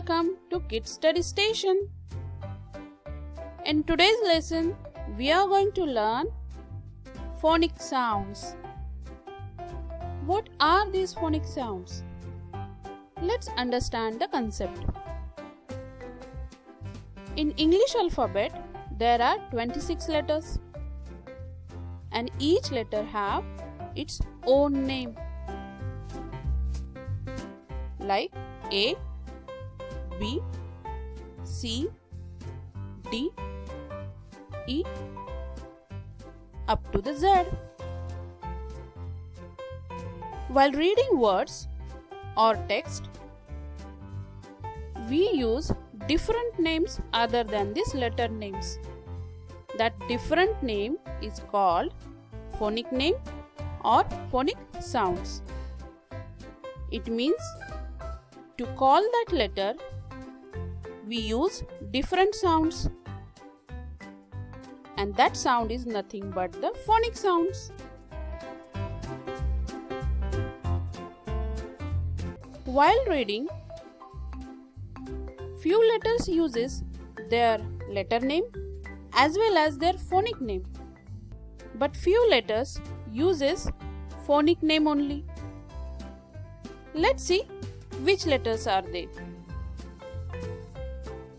welcome to Kids Study Station. In today's lesson, we are going to learn phonic sounds. What are these phonic sounds? Let's understand the concept. In English alphabet, there are 26 letters and each letter have its own name, like A, B, C, D, E, up to the Z. While reading words or text, we use different names other than these letter names. That different name is called phonic name or phonic sounds. It means to call that letter, we use different sounds, and that sound is nothing but the phonic sounds. While reading, few letters uses their letter name as well as their phonic name, but few letters uses phonic name only. Let's see which letters are they.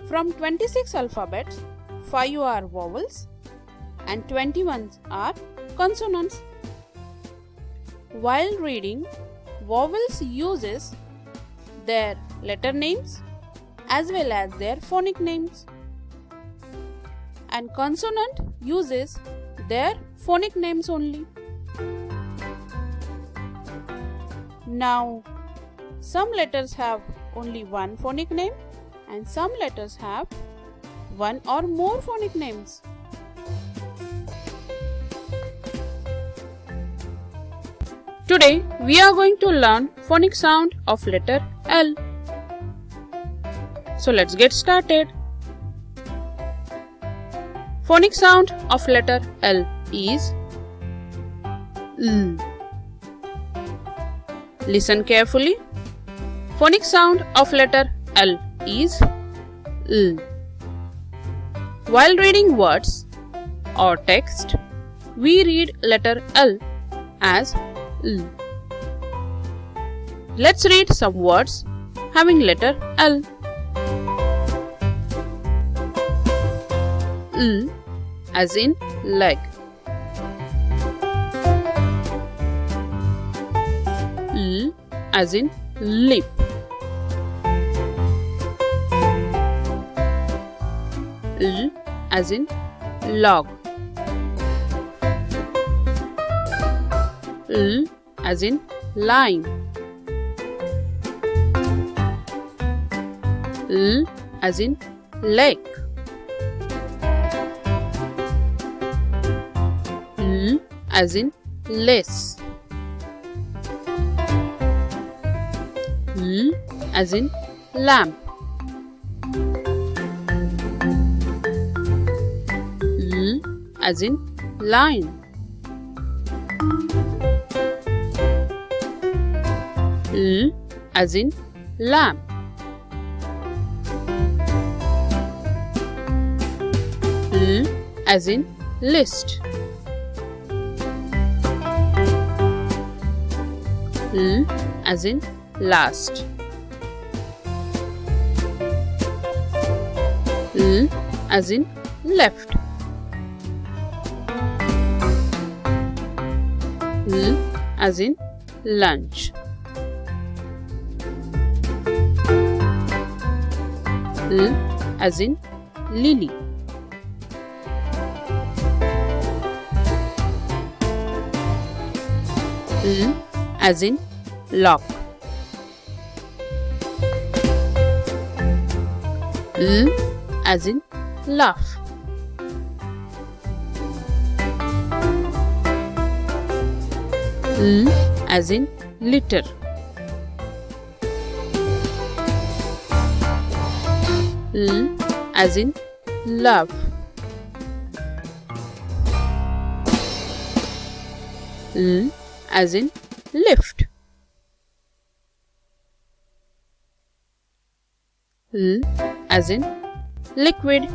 From 26 alphabets, 5 are vowels and 21 are consonants. While reading, vowels uses their letter names as well as their phonic names, and consonant uses their phonic names only. Now, some letters have only one phonic name and some letters have one or more phonic names. Today, we are going to learn phonic sound of letter L. So let's get started. Phonic sound of letter L is L. Listen carefully. Phonic sound of letter L is L. While reading words or text, we read letter L as L. Let's read some words having letter L. L as in leg. L as in lip. L as in log. L as in line. L as in lake. L as in lace. L as in lamp. L as in line. L as in lamp. L as in list. L as in last. L as in left. L as in lunch. L as in lily. L as in lock. L as in laugh. L as in litter. L as in love. L as in lift. L as in liquid.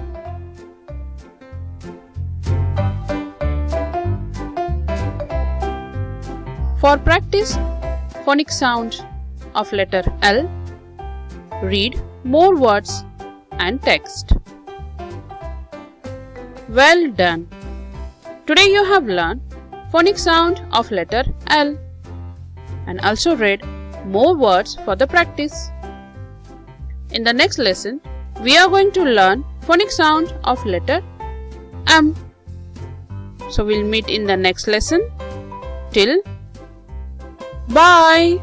For practice phonic sound of letter L, read more words and text. Well done! Today you have learned phonic sound of letter L and also read more words for the practice. In the next lesson, we are going to learn phonic sound of letter M. So we'll meet in the next lesson. Till bye!